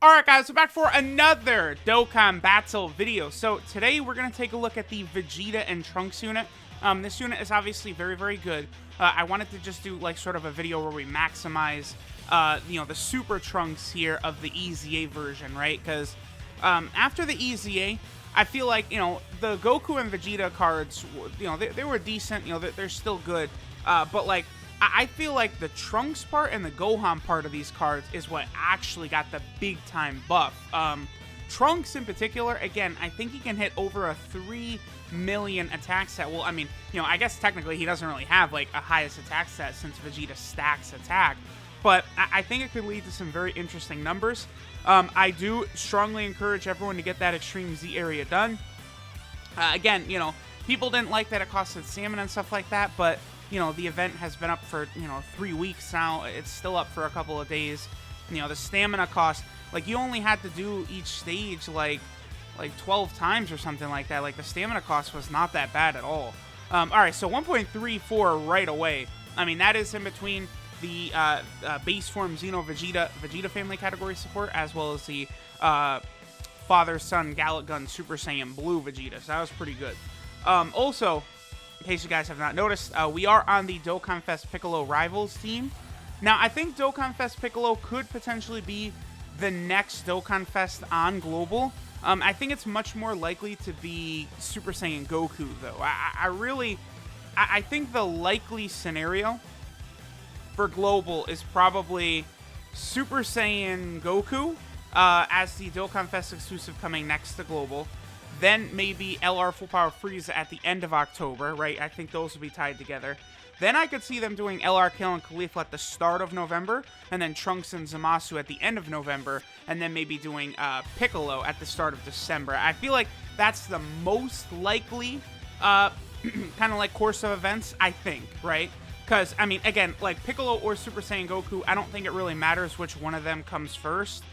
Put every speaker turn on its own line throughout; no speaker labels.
Alright guys, we're back for another Dokkan battle video. So today we're going to take a look at the Vegeta and Trunks unit. This unit is obviously very, very good. I wanted to just do like sort of a video where we maximize, the Super Trunks here of the EZA version, right? Because after the EZA, I feel like, the Goku and Vegeta cards, they were decent, they're still good. But like, I feel like the Trunks part and the Gohan part of these cards is what actually got the big time buff. Trunks in particular, again, I think he can hit over a 3 million attack set. Well, I mean, I guess technically he doesn't really have like a highest attack set since Vegeta stacks attack. But I think it could lead to some very interesting numbers. I do strongly encourage everyone to get that Extreme Z area done. Again, people didn't like that it costed salmon and stuff like that, but the event has been up for, 3 weeks now. It's still up for a couple of days. The stamina cost, like, you only had to do each stage, like 12 times or something like that. Like, the stamina cost was not that bad at all. Alright, so 1.34 right away. I mean, that is in between the base form Xeno Vegeta family category support, as well as the father-son Gallic Gun Super Saiyan Blue Vegeta. So that was pretty good. Also, in case you guys have not noticed, we are on the Dokkan Fest Piccolo Rivals team. Now, I think Dokkan Fest Piccolo could potentially be the next Dokkan Fest on Global. I think it's much more likely to be Super Saiyan Goku, though. I think the likely scenario for Global is probably Super Saiyan Goku as the Dokkan Fest exclusive coming next to Global. Then maybe LR Full Power Frieza at the end of October, right? I think those will be tied together. Then I could see them doing LR Kale and Khalifa at the start of November, and then Trunks and Zamasu at the end of November, and then maybe doing Piccolo at the start of December. I feel like that's the most likely kind of like course of events, I think, right? Because, I mean, again, like Piccolo or Super Saiyan Goku, I don't think it really matters which one of them comes first.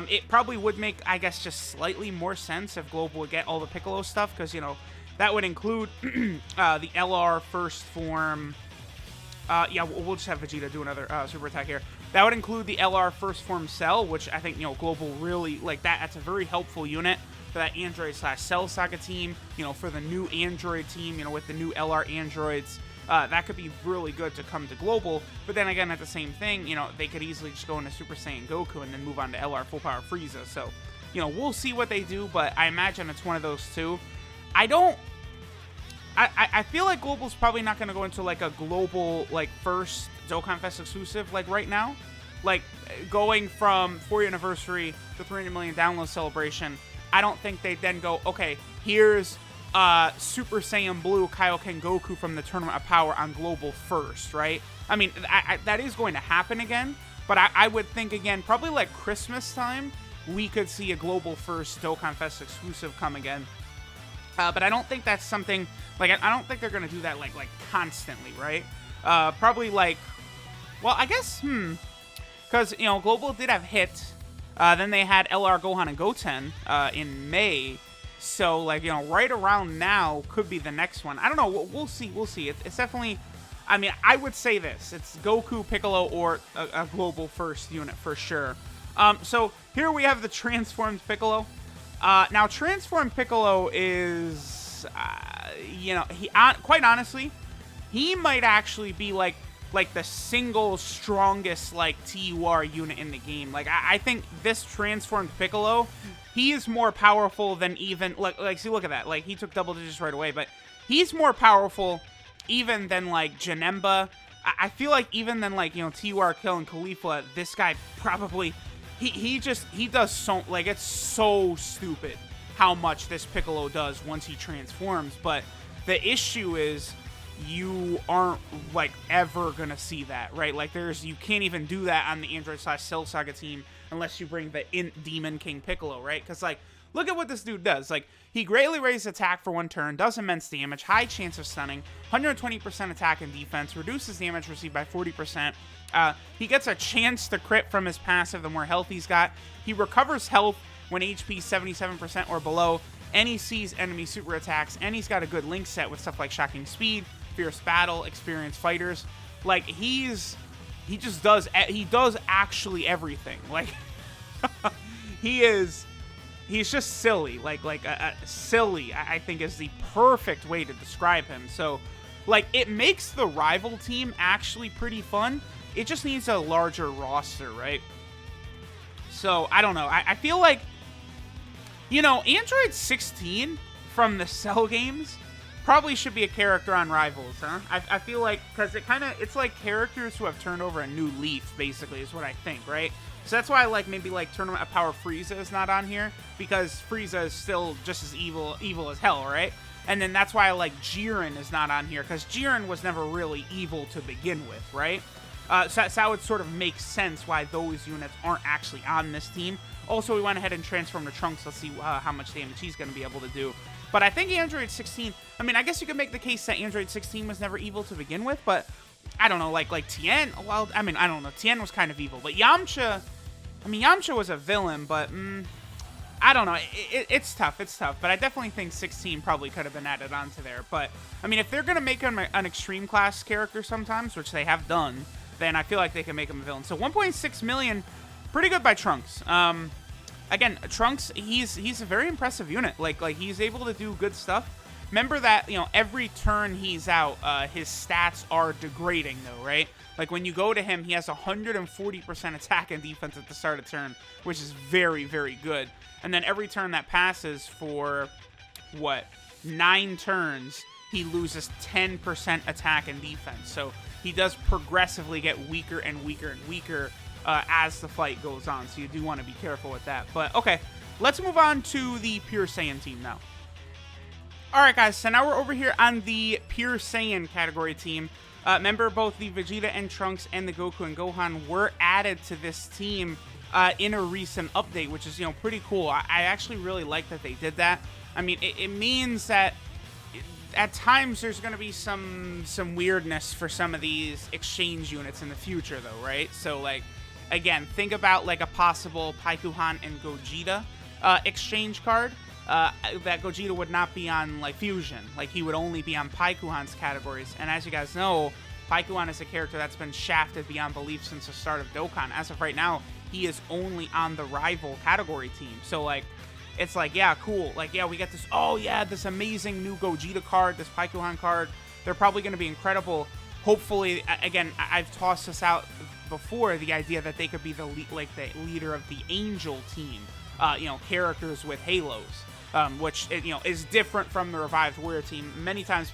It probably would make, I guess, just slightly more sense if Global would get all the Piccolo stuff, because, that would include the LR first form. Yeah, we'll just have Vegeta do another super attack here. That would include the LR first form Cell, which I think, Global really, like, that's a very helpful unit for that Android/Cell Saga team, for the new Android team, with the new LR Androids. That could be really good to come to Global, but then again, at the same thing, they could easily just go into Super Saiyan Goku and then move on to LR Full Power Frieza. So, we'll see what they do, but I imagine it's one of those two. I feel like Global's probably not going to go into, like, a global, like, first Dokkan Fest exclusive, like, right now. Like, going from 4th anniversary to 300 million download celebration, I don't think they'd then go, okay, here's Super Saiyan Blue Kaioken Goku from the Tournament of Power on Global first, right? I mean, that is going to happen again, but I would think, again, probably like Christmas time, we could see a Global first Dokkan Fest exclusive come again. But I don't think that's something, like, I don't think they're going to do that, like constantly, right? Probably, like, well, I guess, because, Global did have Hit, then they had LR Gohan and Goten in May. So, like, right around now could be the next one. I don't know. We'll see. We'll see. It's definitely, I mean, I would say this. It's Goku, Piccolo, or a Global first unit for sure. So, here we have the Transformed Piccolo. Now, Transformed Piccolo is, quite honestly, he might actually be, like the single strongest, like, TUR unit in the game. Like, I think this Transformed Piccolo, he is more powerful than even, like, see, look at that. Like, he took double digits right away, but he's more powerful even than, like, Janemba. I feel like even than, like, TUR Kill and Khalifa, this guy probably, he does so, like, it's so stupid how much this Piccolo does once he transforms, but the issue is, you aren't, like, ever gonna see that, right? Like, you can't even do that on the Android/Cell Saga team unless you bring the Demon King Piccolo, right? Because, like, look at what this dude does. Like, he greatly raises attack for 1 turn, does immense damage, high chance of stunning, 120% attack and defense, reduces damage received by 40%. He gets a chance to crit from his passive the more health he's got. He recovers health when HP 77% or below, and he sees enemy super attacks, and he's got a good link set with stuff like Shocking Speed, Fierce Battle, Experienced Fighters. Like, he does actually everything. Like, he's just silly, like silly, I think is the perfect way to describe him. So, like, it makes the rival team actually pretty fun. It just needs a larger roster, right? So, I don't know. I feel like, you know, Android 16 from the Cell games probably should be a character on Rivals, huh? I feel like, because it's like characters who have turned over a new leaf, basically, is what I think, right? So that's why I like maybe like Tournament of Power Frieza is not on here, because Frieza is still just as evil as hell, right? And then that's why I like Jiren is not on here, because Jiren was never really evil to begin with, right? So that would sort of make sense why those units aren't actually on this team. Also, we went ahead and transformed to Trunks. Let's see how much damage he's going to be able to do. But I think Android 16, I mean, I guess you could make the case that Android 16 was never evil to begin with, but I don't know, like Tien, well, I mean, I don't know, Tien was kind of evil, but Yamcha, I mean, Yamcha was a villain, but I don't know, it's tough, but I definitely think 16 probably could have been added onto there. But, I mean, if they're going to make him an extreme class character sometimes, which they have done, then I feel like they can make him a villain. So 1.6 million, pretty good by Trunks. Again, Trunks, he's a very impressive unit. Like he's able to do good stuff. Remember that, you know, every turn he's out, his stats are degrading, though, right? Like, when you go to him, he has 140% attack and defense at the start of turn, which is very, very good. And then every turn that passes for, what, 9 turns, he loses 10% attack and defense. So he does progressively get weaker and weaker and weaker as the fight goes on, so you do want to be careful with that. But, okay, let's move on to the Pure Saiyan team now. Alright, guys, so now we're over here on the Pure Saiyan category team. Remember, both the Vegeta and Trunks and the Goku and Gohan were added to this team in a recent update, which is, you know, pretty cool. I actually really like that they did that. I mean, it means that at times there's going to be some weirdness for some of these exchange units in the future, though, right? So, like, again, think about, like, a possible Paikuhan and Gogeta exchange card. That Gogeta would not be on, like, Fusion. Like, he would only be on Paikuhan's categories. And as you guys know, Paikuhan is a character that's been shafted beyond belief since the start of Dokkan. As of right now, he is only on the rival category team. So, like, it's like, yeah, cool. Like, yeah, we get this, oh, yeah, this amazing new Gogeta card, this Paikuhan card. They're probably going to be incredible. Hopefully, again, I've tossed this out before, the idea that they could be the leader of the Angel team. You know, characters with halos. Which, you know, is different from the Revived Warrior team. Many times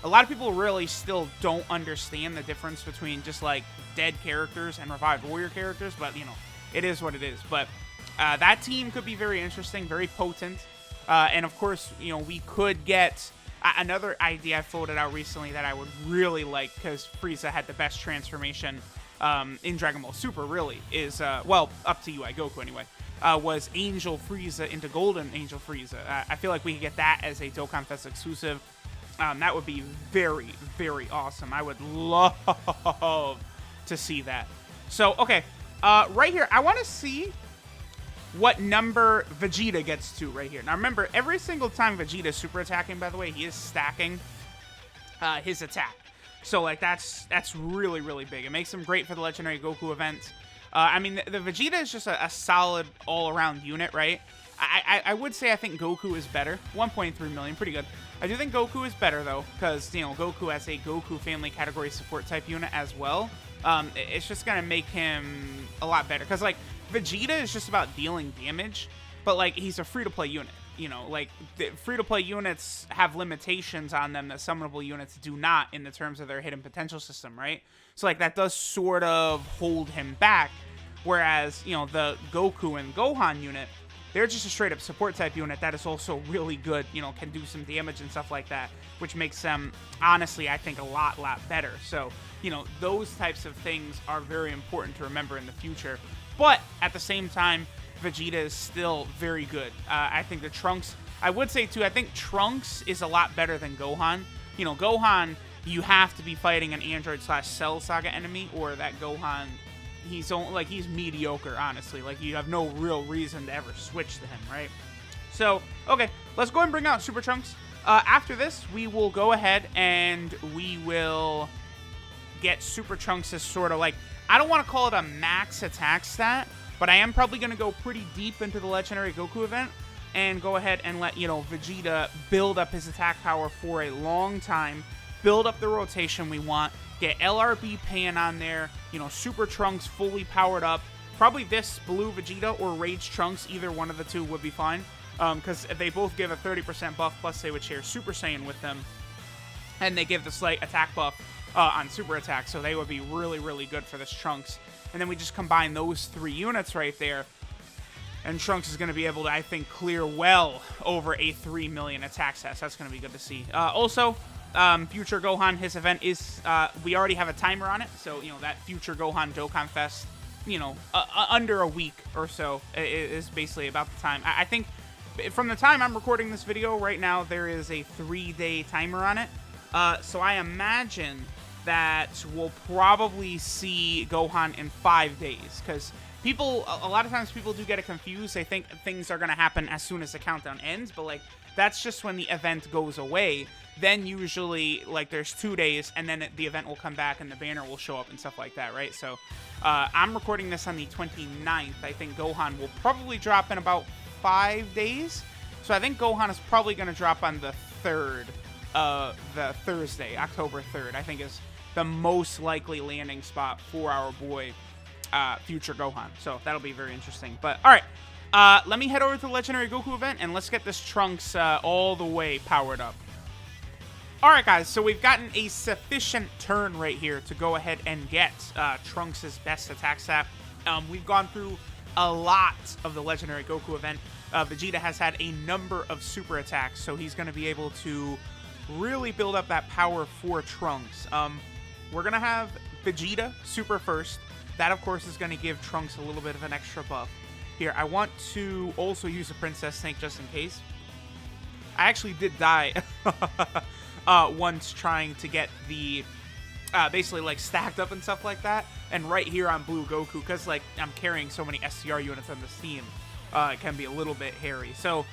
a lot of people really still don't understand the difference between just, like, dead characters and Revived Warrior characters, but, you know, it is what it is. But that team could be very interesting, very potent, and, of course, you know, we could get another idea I floated out recently that I would really like, because Frieza had the best transformation in Dragon Ball Super, really, is, well, up to UI Goku anyway. Was Angel Frieza into Golden Angel Frieza. I feel like we could get that as a Dokkan Fest exclusive. That would be very, very awesome. I would love to see that. So, okay, right here, I want to see what number Vegeta gets to right here. Now, remember, every single time Vegeta is super attacking, by the way, he is stacking his attack. So, like, that's really, really big. It makes him great for the Legendary Goku event. I mean, the Vegeta is just a solid all-around unit, right? I would say I think Goku is better. 1.3 million, pretty good. I do think Goku is better, though, because, you know, Goku has a Goku family category support type unit as well. It's just going to make him a lot better. Because, like, Vegeta is just about dealing damage, but, like, he's a free-to-play unit. You know, like, free-to-play units have limitations on them that summonable units do not in the terms of their hidden potential system, right? So, like, that does sort of hold him back, whereas, you know, the Goku and Gohan unit, they're just a straight-up support-type unit that is also really good, you know, can do some damage and stuff like that, which makes them, honestly, I think, a lot better. So, you know, those types of things are very important to remember in the future. But, at the same time, Vegeta is still very good. I think the Trunks, I would say, too, I think Trunks is a lot better than Gohan. You know, Gohan, you have to be fighting an Android/Cell Saga enemy, or that Gohan, he's mediocre, honestly. Like, you have no real reason to ever switch to him, right? So, okay, let's go and bring out Super Trunks. After this, we will go ahead and we will get Super Trunks as sort of like, I don't want to call it a max attack stat, But I am probably going to go pretty deep into the Legendary Goku event and go ahead and let, Vegeta build up his attack power for a long time, build up the rotation we want, get LRB Pan on there, Super Trunks fully powered up. Probably this Blue Vegeta or Rage Trunks, either one of the two would be fine, because they both give a 30% buff, plus they would share Super Saiyan with them, and they give the slight attack buff on Super Attack, so they would be really, really good for this Trunks. And then we just combine those 3 units right there, and Trunks is going to be able to, I think, clear well over a 3 million attack stats. That's going to be good to see. Also, Future Gohan, his event is, we already have a timer on it, so, that Future Gohan Dokkan Fest, under a week or so is basically about the time. I think from the time I'm recording this video right now, there is a 3-day timer on it. So I imagine that we'll probably see Gohan in 5 days, because a lot of times people do get it confused. They think things are going to happen as soon as the countdown ends, but, like, that's just when the event goes away. Then usually, like, there's 2 days, and then the event will come back, and the banner will show up and stuff like that, right? So, I'm recording this on the 29th. I think Gohan will probably drop in about 5 days. So I think Gohan is probably going to drop on the 3rd, the Thursday, October 3rd, I think is the most likely landing spot for our boy, Future Gohan. So that'll be very interesting. But, alright, let me head over to the Legendary Goku event, and let's get this Trunks all the way powered up. Alright, guys, so we've gotten a sufficient turn right here to go ahead and get Trunks' best attack stat. We've gone through a lot of the Legendary Goku event. Vegeta has had a number of super attacks, so he's going to be able to really build up that power for Trunks. We're going to have Vegeta super first. That, of course, is going to give Trunks a little bit of an extra buff. Here, I want to also use a Princess Snake just in case. I actually did die once trying to get the, basically, like, stacked up and stuff like that. And right here on Blue Goku, because, like, I'm carrying so many SCR units on this team, it can be a little bit hairy. So,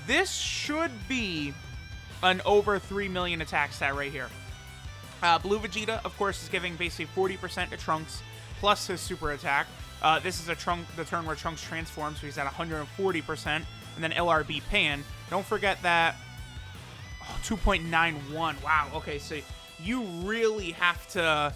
this should be an over 3 million attack stat right here. Blue Vegeta, of course, is giving basically 40% to Trunks, plus his super attack. This is the turn where Trunks transforms, so he's at 140%, and then LRB Pan. Don't forget that 2.91. Wow, okay, so you really have to...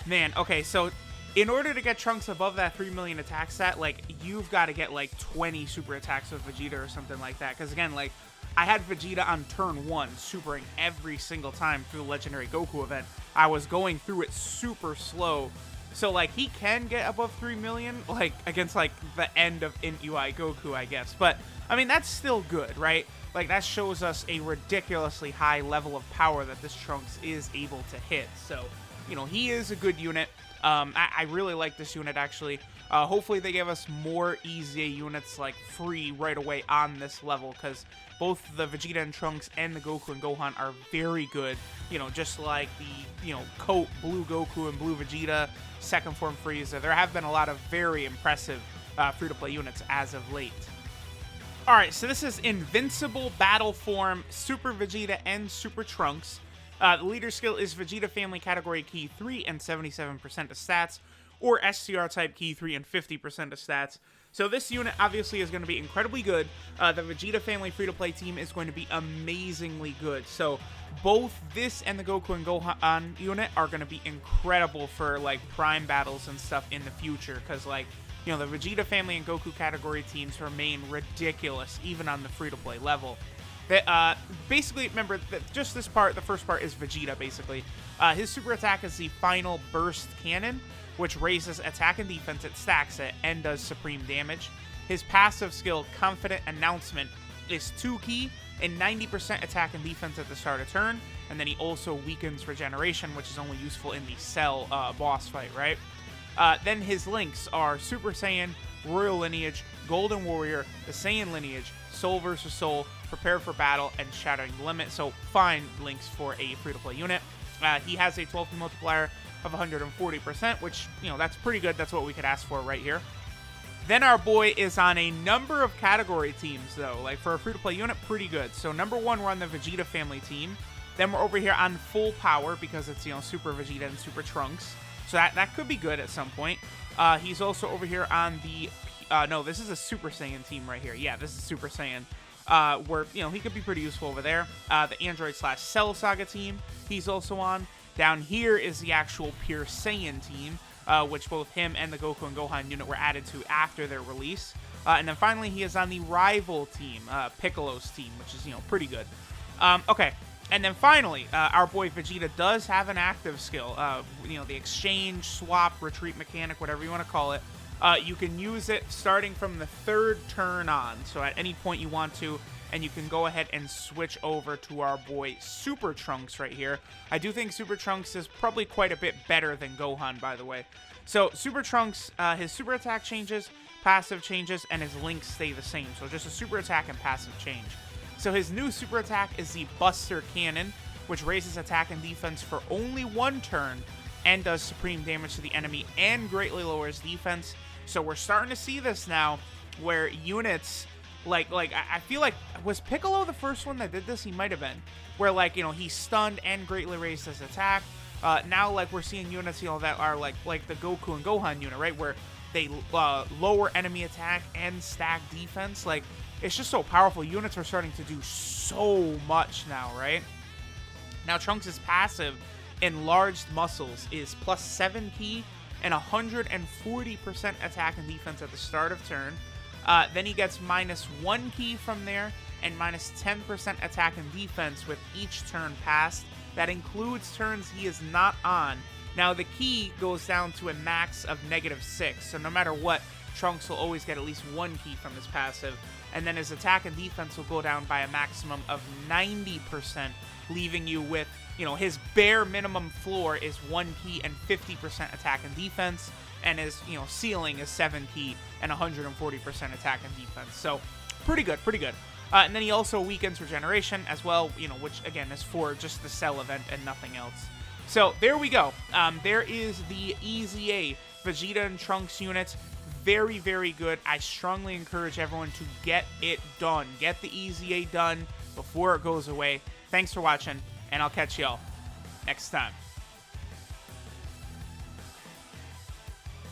man, okay, so in order to get Trunks above that 3 million attack stat, like, you've got to get, like, 20 super attacks with Vegeta or something like that. Because, again, like, I had Vegeta on turn 1 supering every single time through the Legendary Goku event. I was going through it super slow. So, like, he can get above 3 million, like, against, like, the end of UI Goku, I guess. But, I mean, that's still good, right? Like, that shows us a ridiculously high level of power that this Trunks is able to hit. So, he is a good unit. I really like this unit, actually. Hopefully they give us more EZA units, like, free right away on this level, because both the Vegeta and Trunks and the Goku and Gohan are very good. Just like the, Coat Blue Goku and Blue Vegeta, Second Form Frieza. There have been a lot of very impressive free-to-play units as of late. Alright, so this is Invincible Battle Form, Super Vegeta, and Super Trunks. The leader skill is Vegeta Family Category Key 3 and 77% of stats, or SCR Type Key 3 and 50% of stats. So this unit obviously is going to be incredibly good. The Vegeta Family free-to-play team is going to be amazingly good. So both this and the Goku and Gohan unit are going to be incredible for, like, prime battles and stuff in the future. Because, like, the Vegeta Family and Goku category teams remain ridiculous, even on the free-to-play level. Basically, remember, that just this part, the first part is Vegeta, basically. His super attack is the Final Burst Cannon, which raises attack and defense, it stacks it, and does supreme damage. His passive skill, Confident Announcement, is 2 key and 90% attack and defense at the start of turn, and then he also weakens regeneration, which is only useful in the Cell boss fight, right? Then his links are Super Saiyan, Royal Lineage, Golden Warrior, the Saiyan Lineage, Soul vs. Soul, Prepare for Battle, and Shattering the Limit. So fine links for a free-to-play unit. He has a 12 multiplier of 140%, which, that's pretty good. That's what we could ask for right here. Then our boy is on a number of category teams, though. Like, for a free-to-play unit, pretty good. So number 1, we're on the Vegeta Family team. Then we're over here on Full Power, because it's, Super Vegeta and Super Trunks. So that could be good at some point. He's also over here on the, no, this is a Super Saiyan team right here. Yeah, this is Super Saiyan. Where, you know, he could be pretty useful over there. The Android/Cell Saga team, he's also on. Down here is the actual Pure Saiyan team, which both him and the Goku and Gohan unit were added to after their release. And then finally, he is on the rival team, Piccolo's team, which is, you know, pretty good. Okay, and then finally, our boy Vegeta does have an active skill. You know, the exchange, swap, retreat mechanic, whatever you want to call it. You can use it starting from the 3rd turn on, so at any point you want to, and you can go ahead and switch over to our boy Super Trunks right here. I do think Super Trunks is probably quite a bit better than Gohan, by the way. So Super Trunks, his super attack changes, passive changes, and his links stay the same. So just a super attack and passive change. So his new super attack is the Buster Cannon, which raises attack and defense for only 1 turn and does supreme damage to the enemy and greatly lowers defense. So we're starting to see this now, where units, like I feel like, was Piccolo the first one that did this? He might have been. Where, like, you know, he stunned and greatly raised his attack. Now, like, we're seeing units, you know, that are like the Goku and Gohan unit, right? Where they lower enemy attack and stack defense. Like, it's just so powerful. Units are starting to do so much now, right? Now, Trunks' passive, Enlarged Muscles, is plus 7 ki and 140% attack and defense at the start of turn. Then he gets minus 1 ki from there and minus 10% attack and defense with each turn passed. That includes turns he is not on. Now, the ki goes down to a max of -6, so no matter what, Trunks will always get at least 1 ki from his passive. And then his attack and defense will go down by a maximum of 90%, leaving you with, you know, his bare minimum floor is 1 ki and 50% attack and defense, and his, you know, ceiling is 7 ki and 140% attack and defense. So, pretty good, pretty good. And then he also weakens regeneration as well, you know, which, again, is for just the Cell event and nothing else. So, there we go. There is the EZA Vegeta and Trunks units. Very, very good. I strongly encourage everyone to get it done. Get the EZA done before it goes away. Thanks for watching, and I'll catch y'all next time.